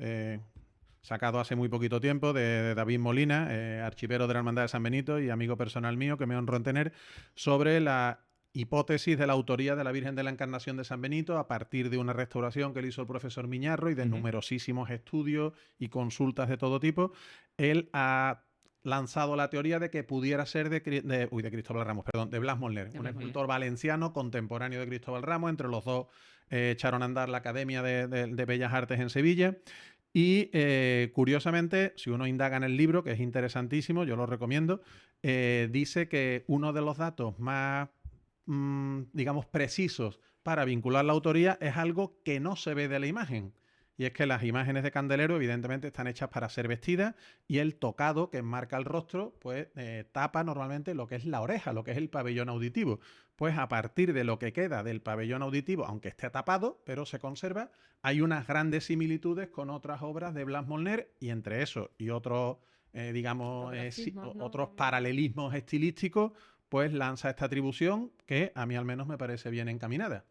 sacado hace muy poquito tiempo, de David Molina, archivero de la Hermandad de San Benito y amigo personal mío, que me honro en tener, sobre la hipótesis de la autoría de la Virgen de la Encarnación de San Benito a partir de una restauración que le hizo el profesor Miñarro y de numerosísimos estudios y consultas de todo tipo. Él ha lanzado la teoría de que pudiera ser de Cristóbal Ramos, perdón, de Blas Molner, un escultor valenciano contemporáneo de Cristóbal Ramos. Entre los dos echaron a andar la Academia de Bellas Artes en Sevilla. Y curiosamente, si uno indaga en el libro, que es interesantísimo, yo lo recomiendo, dice que uno de los datos más, digamos, precisos para vincular la autoría es algo que no se ve de la imagen. Y es que las imágenes de candelero evidentemente están hechas para ser vestidas y el tocado que enmarca el rostro pues tapa normalmente lo que es la oreja, lo que es el pabellón auditivo. Pues a partir de lo que queda del pabellón auditivo, aunque esté tapado, pero se conserva, hay unas grandes similitudes con otras obras de Blas Molner y entre eso y otros, otros paralelismos estilísticos, pues lanza esta atribución que a mí al menos me parece bien encaminada.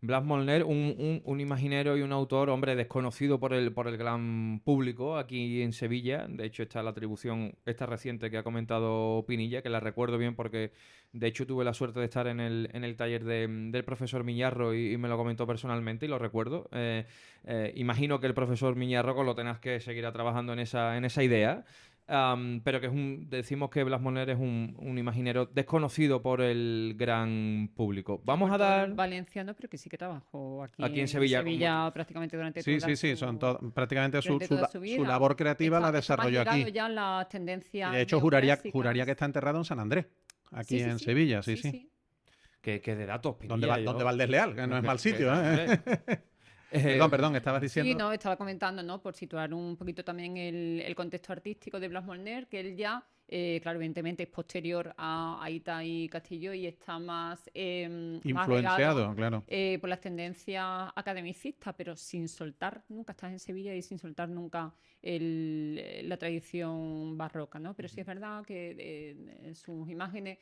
Blas Molner, un imaginero y un autor, hombre, desconocido por el gran público aquí en Sevilla. De hecho, está la atribución, esta reciente que ha comentado Pinilla, que la recuerdo bien porque, de hecho, tuve la suerte de estar en el taller del profesor Miñarro y me lo comentó personalmente y lo recuerdo. Imagino que el profesor Miñarro, con lo tenaz que seguirá trabajando en esa idea. Pero que decimos que Blas Molner es un imaginero desconocido por el gran público. Vamos a dar... Valenciano, pero que sí que trabajó aquí en Sevilla. prácticamente durante Sí, toda sí, son prácticamente su vida. labor creativa la desarrolló aquí. Ya las tendencias Y de hecho, juraría que está enterrado en San Andrés, aquí en Sevilla, sí. Que de datos, ¿Dónde Valdés Leal? Que no es mal sitio, ¿eh? Perdón, estabas diciendo. Sí, no, estaba comentando, ¿no? Por situar un poquito también el contexto artístico de Blas Molner, que él ya, claro, evidentemente es posterior a Ita y Castillo y está más influenciado, más claro. Por las tendencias academicistas, pero sin soltar nunca, estás en Sevilla y sin soltar nunca la tradición barroca, ¿no? Pero sí es verdad que sus imágenes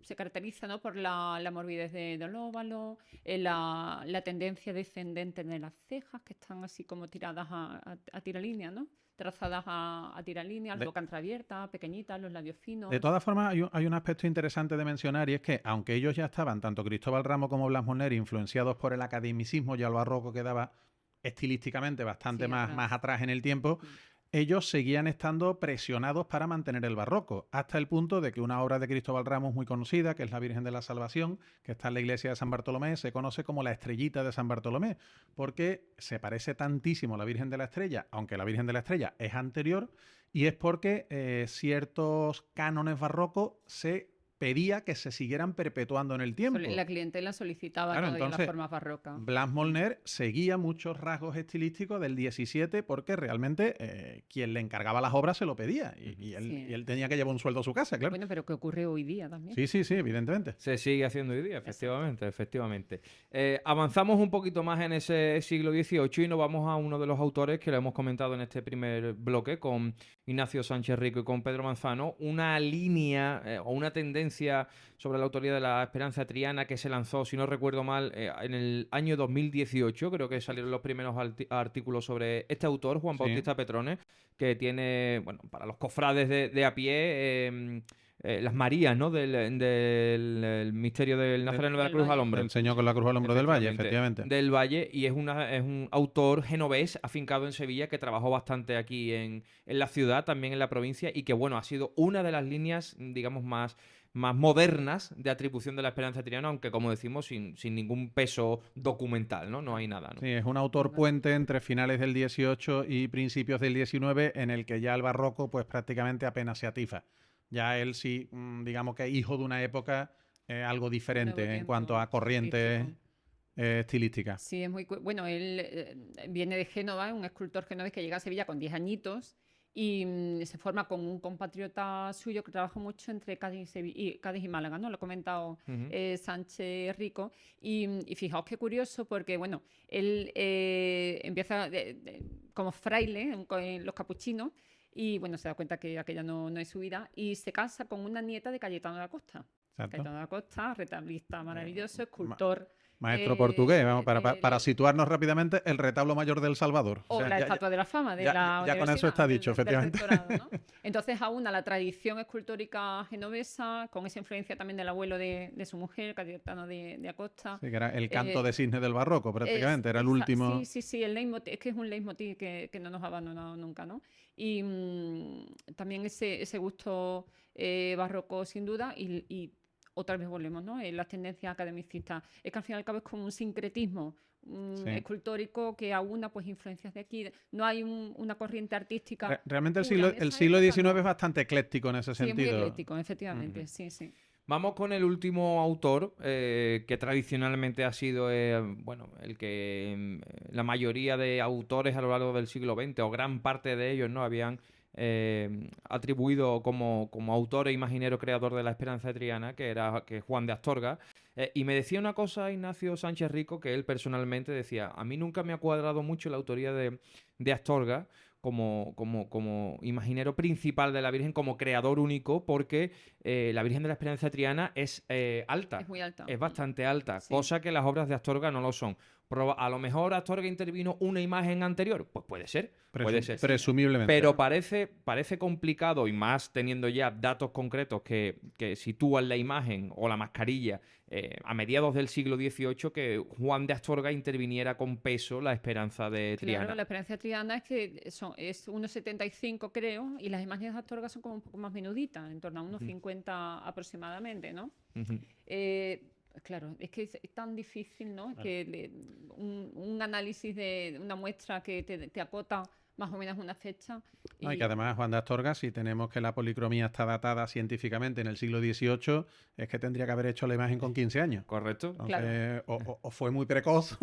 se caracteriza, ¿no? Por la morbidez del óvalo, la tendencia descendente de las cejas, que están así como tiradas a tiralínea, ¿no? Trazadas a tiralínea, la boca entreabierta, pequeñitas, los labios finos. De todas formas, hay un aspecto interesante de mencionar y es que, aunque ellos ya estaban, tanto Cristóbal Ramos como Blas Molner, influenciados por el academicismo, ya el barroco quedaba estilísticamente bastante más atrás en el tiempo, ellos seguían estando presionados para mantener el barroco, hasta el punto de que una obra de Cristóbal Ramos muy conocida, que es la Virgen de la Salvación, que está en la iglesia de San Bartolomé, se conoce como la Estrellita de San Bartolomé, porque se parece tantísimo a la Virgen de la Estrella, aunque la Virgen de la Estrella es anterior, y es porque ciertos cánones barrocos se pedía que se siguieran perpetuando en el tiempo. La clientela solicitaba todavía las formas barrocas. Blas Molner seguía muchos rasgos estilísticos del 17 porque realmente quien le encargaba las obras se lo pedía y él tenía que llevar un sueldo a su casa, claro. Bueno, pero ¿qué ocurre hoy día también? Sí, evidentemente. Se sigue haciendo hoy día, efectivamente. Avanzamos un poquito más en ese siglo XVIII y nos vamos a uno de los autores que lo hemos comentado en este primer bloque con Ignacio Sánchez Rico y con Pedro Manzano, una línea o una tendencia conferencia sobre la autoría de la Esperanza Triana que se lanzó, si no recuerdo mal, en el año 2018. Creo que salieron los primeros artículos sobre este autor, Juan Sí. Bautista Petrones, que tiene, bueno, para los cofrades de a pie, las Marías, ¿no? Del misterio del Nazareno de la del Cruz al Valle. Hombre. El Señor con la cruz al hombro del Valle, efectivamente. Del Valle, y es un autor genovés afincado en Sevilla que trabajó bastante aquí en la ciudad, también en la provincia, y que, bueno, ha sido una de las líneas, digamos, más modernas de atribución de la Esperanza Triana, aunque, como decimos, sin ningún peso documental, ¿no? No hay nada, ¿no? Sí, es un autor puente entre finales del 18 y principios del 19, en el que ya el barroco pues prácticamente apenas se atiza. Ya él sí, digamos que es hijo de una época algo diferente en tiempo cuanto a corrientes artístico. estilísticas. Sí, es muy... Bueno, él viene de Génova, un escultor genovés que llega a Sevilla con 10 añitos y se forma con un compatriota suyo que trabaja mucho entre Cádiz y Málaga, ¿no? Lo ha comentado Ujú. Sánchez Rico. Y fijaos qué curioso porque, bueno, él empieza como fraile en los capuchinos y, bueno, se da cuenta que aquella no es su vida y se casa con una nieta de Cayetano da Costa. Exacto. Cayetano da Costa, retablista maravilloso, Ma- escultor. Maestro portugués, vamos, para del- situarnos rápidamente, el retablo mayor del Salvador. O la Estatua de la Fama de la ya con eso universidad, está dicho, del efectivamente. rectorado, ¿no? Entonces aúna la tradición escultórica genovesa con esa influencia también del abuelo de su mujer, Cayetano de Acosta. Sí, que era el canto Eh, de cisne del barroco, prácticamente, era el último. Sí, el leitmotiv, es que es un leitmotiv que no nos ha abandonado nunca, ¿no? Y también ese gusto barroco sin duda y otra vez volvemos, ¿no? En las tendencias academicistas. Es que al fin y al cabo es como un sincretismo Sí. escultórico que aúna pues influencias de aquí. No hay una corriente artística Realmente el pura siglo, en el esa siglo época, XIX no. es bastante ecléctico en ese Sí, es muy sentido. ecléctico, efectivamente, sí, sí. Vamos con el último autor, que tradicionalmente ha sido, bueno, el que la mayoría de autores a lo largo del siglo XX, o gran parte de ellos, ¿no? Habían atribuido como autor e imaginero creador de la Esperanza de Triana, que es Juan de Astorga. Y me decía una cosa Ignacio Sánchez Rico, que él personalmente decía: a mí nunca me ha cuadrado mucho la autoría de Astorga como imaginero principal de la Virgen, como creador único, porque la Virgen de la Esperanza Triana es alta, Es muy alta. es bastante alta, Sí. cosa que las obras de Astorga no lo son. A lo mejor Astorga intervino una imagen anterior, pues puede ser, Presumiblemente. pero parece complicado, y más teniendo ya datos concretos que sitúan la imagen o la mascarilla a mediados del siglo XVIII, que Juan de Astorga interviniera con peso la Esperanza de Triana. Claro, la Esperanza de Triana es que es 1,75 creo, y las imágenes de Astorga son como un poco más menuditas, en torno a unos 50 aproximadamente, ¿no? Ujú. Claro, es que es tan difícil, ¿no? Que un análisis de una muestra que te acota más o menos una fecha. No, y que además Juan de Astorga, si tenemos que la policromía está datada científicamente en el siglo XVIII, es que tendría que haber hecho la imagen con 15 años. ¿Correcto? Entonces, o fue muy precoz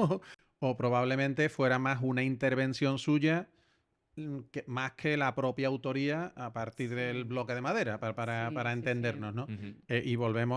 o probablemente fuera más una intervención suya más que la propia autoría a partir del bloque de madera, para Sí. entendernos, ¿no? Ujú. Y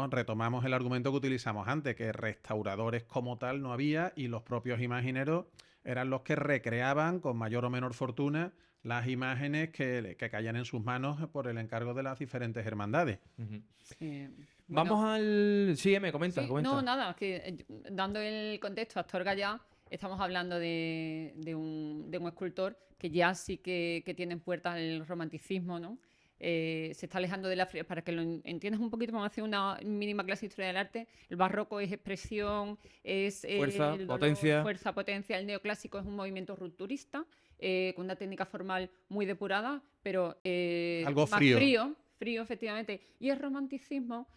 retomamos el argumento que utilizamos antes, que restauradores como tal no había y los propios imagineros eran los que recreaban con mayor o menor fortuna las imágenes que caían en sus manos por el encargo de las diferentes hermandades. Ujú. Sí. Vamos Bueno, al... Sí, comenta. no, nada, que dando el contexto, Astorga ya estamos hablando de un escultor que ya sí que tiene en puerta el romanticismo, ¿no? Se está alejando de la... Para que lo entiendas un poquito, vamos a hacer una mínima clase de historia del arte. El barroco es expresión, es Fuerza, el potencia. fuerza, potencia. El neoclásico es un movimiento rupturista, con una técnica formal muy depurada, pero Algo más frío. frío, efectivamente. Y el romanticismo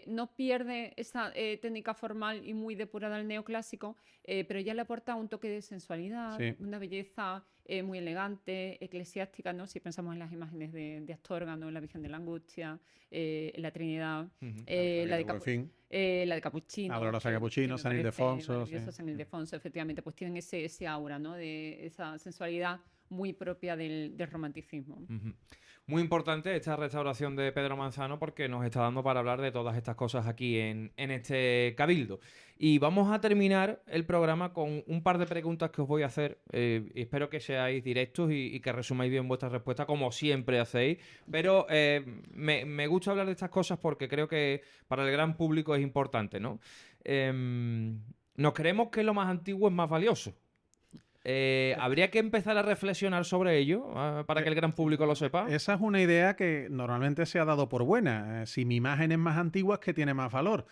no pierde esa técnica formal y muy depurada al neoclásico, pero ya le aporta un toque de sensualidad, Sí. una belleza muy elegante, eclesiástica, ¿no? Si pensamos en las imágenes de Astorga, ¿no? La Virgen de la Angustia, la Trinidad, Ujú. En fin, la de Capuchino. La Dolorosa que Capuchino, me San parece Ildefonso, maravillosa, sí. San Ildefonso, efectivamente, pues tienen ese aura, ¿no? De esa sensualidad muy propia del romanticismo. Ujú. Muy importante esta restauración de Pedro Manzano porque nos está dando para hablar de todas estas cosas aquí en este Cabildo. Y vamos a terminar el programa con un par de preguntas que os voy a hacer. Espero que seáis directos y que resumáis bien vuestra respuesta, como siempre hacéis. Pero me gusta hablar de estas cosas porque creo que para el gran público es importante, ¿no? Nos creemos que lo más antiguo es más valioso. ¿Habría que empezar a reflexionar sobre ello para que el gran público lo sepa? Esa es una idea que normalmente se ha dado por buena. Si mi imagen es más antigua es que tiene más valor.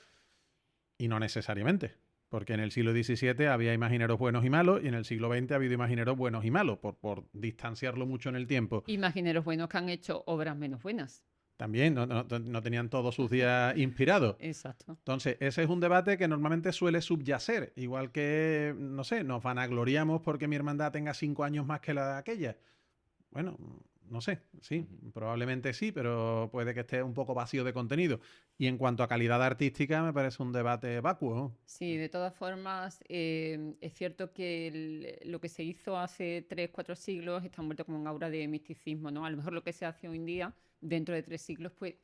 Y no necesariamente. Porque en el siglo XVII había imagineros buenos y malos y en el siglo XX ha habido imagineros buenos y malos, por distanciarlo mucho en el tiempo. Imagineros buenos que han hecho obras menos buenas. También no tenían todos sus días inspirados. Exacto. Entonces, ese es un debate que normalmente suele subyacer. Igual que, no sé, nos vanagloriamos porque mi hermandad tenga 5 años más que la de aquella. Bueno, no sé, sí, probablemente sí, pero puede que esté un poco vacío de contenido. Y en cuanto a calidad artística, me parece un debate vacuo, ¿no? Sí, de todas formas, es cierto que lo que se hizo hace 3, 4 siglos está envuelto como un aura de misticismo, ¿no? A lo mejor lo que se hace hoy en día, dentro de 3 siglos, pues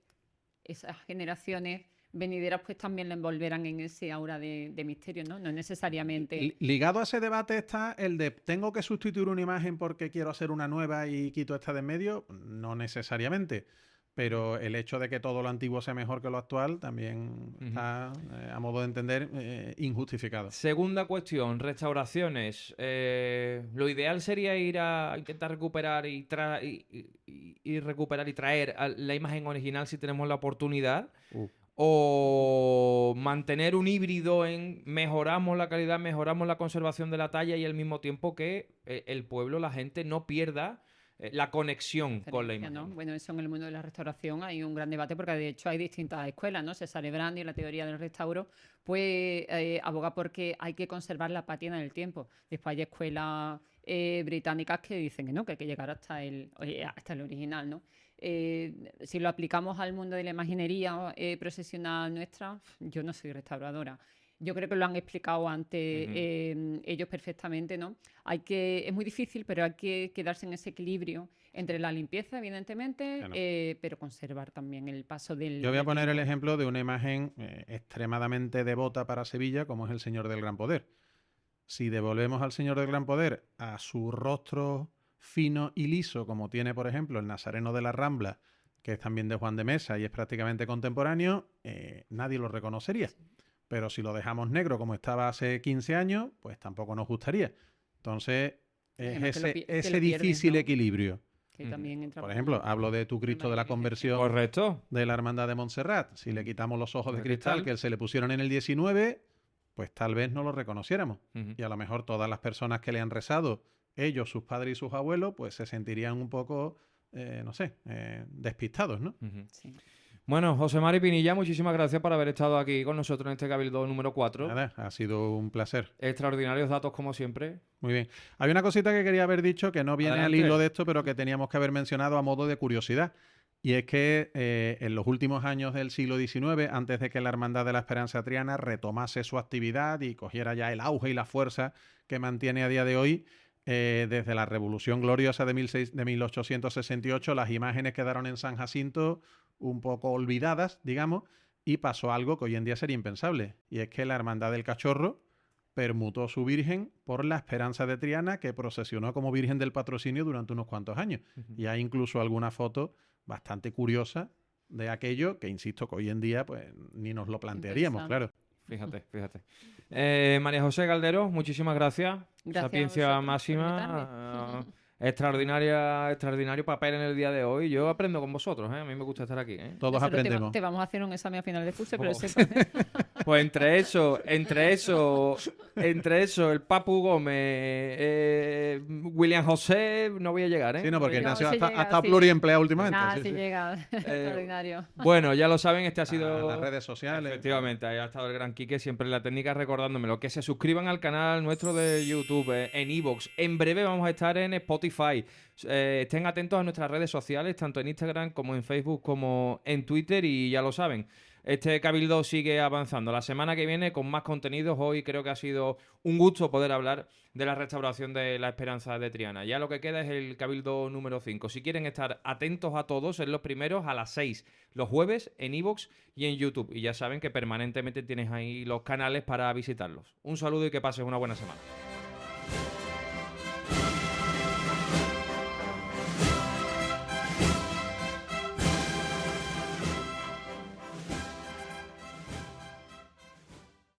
esas generaciones venideras pues también la envolverán en ese aura de misterio, ¿no? No necesariamente... Ligado a ese debate está el de ¿tengo que sustituir una imagen porque quiero hacer una nueva y quito esta de en medio? No necesariamente. Pero el hecho de que todo lo antiguo sea mejor que lo actual también está, a modo de entender, injustificado. Segunda cuestión, restauraciones. Lo ideal sería ir a intentar recuperar y recuperar y traer la imagen original si tenemos la oportunidad. O mantener un híbrido en mejoramos la calidad, mejoramos la conservación de la talla y al mismo tiempo que el pueblo, la gente no pierda la conexión con la imagen. ¿no? Bueno, eso en el mundo de la restauración hay un gran debate porque de hecho hay distintas escuelas, ¿no? Cesare Brandi, la teoría del restauro, pues aboga porque hay que conservar la pátina en el tiempo. Después hay escuelas británicas que dicen que no, que hay que llegar hasta el original, ¿no? Si lo aplicamos al mundo de la imaginería procesional nuestra, yo no soy restauradora. Yo creo que lo han explicado antes ellos perfectamente, ¿no? Es muy difícil, pero hay que quedarse en ese equilibrio entre la limpieza, evidentemente, Claro. Pero conservar también el paso del... Yo voy a del poner el tiempo. ejemplo de una imagen extremadamente devota para Sevilla, como es el Señor del Gran Poder. Si devolvemos al Señor del Gran Poder a su rostro fino y liso, como tiene, por ejemplo, el Nazareno de la Rambla, que es también de Juan de Mesa y es prácticamente contemporáneo, nadie lo reconocería. Pero si lo dejamos negro como estaba hace 15 años, pues tampoco nos gustaría. Entonces, es Además que lo ese pierdes, difícil ¿no? equilibrio. Que también entra Por ejemplo, hablo de tu Cristo de la Conversión Correcto. de la Hermandad de Montserrat. Si le quitamos los ojos de De cristal cristal. que se le pusieron en el 19, pues tal vez no lo reconociéramos. Ujú. Y a lo mejor todas las personas que le han rezado, ellos, sus padres y sus abuelos, pues se sentirían un poco, no sé, despistados, ¿no? Ujú. Sí. Bueno, José Mari Pinilla, muchísimas gracias por haber estado aquí con nosotros en este Cabildo número 4. Nada, ha sido un placer. Extraordinarios datos como siempre. Muy bien. Hay una cosita que quería haber dicho que no viene Adelante. al hilo de esto, pero que teníamos que haber mencionado a modo de curiosidad. Y es que en los últimos años del siglo XIX, antes de que la Hermandad de la Esperanza Triana retomase su actividad y cogiera ya el auge y la fuerza que mantiene a día de hoy, desde la Revolución Gloriosa de 1868, las imágenes quedaron en San Jacinto un poco olvidadas, digamos, y pasó algo que hoy en día sería impensable. Y es que la Hermandad del Cachorro permutó su virgen por la Esperanza de Triana, que procesionó como Virgen del Patrocinio durante unos cuantos años. Y hay incluso alguna foto bastante curiosa de aquello que, insisto, que hoy en día pues ni nos lo plantearíamos, Impensable. claro. Fíjate. María José Caldero, muchísimas gracias. Gracias a Sapiencia vosotros por máxima. Extraordinario papel en el día de hoy. Yo aprendo con vosotros, ¿eh? A mí me gusta estar aquí, ¿eh? Todos Nosotros aprendemos. te vamos a hacer un examen a final de curso, pero Oh. sepa. Pues entre eso, el Papu Gómez, William José, no voy a llegar, ¿eh? Sí, no, porque No, Ignacio sí ha llega, estado sí. pluriempleado últimamente. Nada, sí, sí sí. llega. Extraordinario. Bueno, ya lo saben, este ha sido... Las redes sociales. Efectivamente, ahí ha estado el gran Quique, siempre en la técnica recordándomelo. Que se suscriban al canal nuestro de YouTube, en iVoox. En breve vamos a estar en Spotify. Estén atentos a nuestras redes sociales, tanto en Instagram como en Facebook como en Twitter, y ya lo saben. este Cabildo sigue avanzando. La semana que viene con más contenidos. Hoy creo que ha sido un gusto poder hablar de la restauración de la Esperanza de Triana. Ya lo que queda es el Cabildo número 5. Si quieren estar atentos a todos, en los primeros a las 6, los jueves, en iVoox y en YouTube. Y ya saben que permanentemente tienes ahí los canales para visitarlos. Un saludo y que pases una buena semana.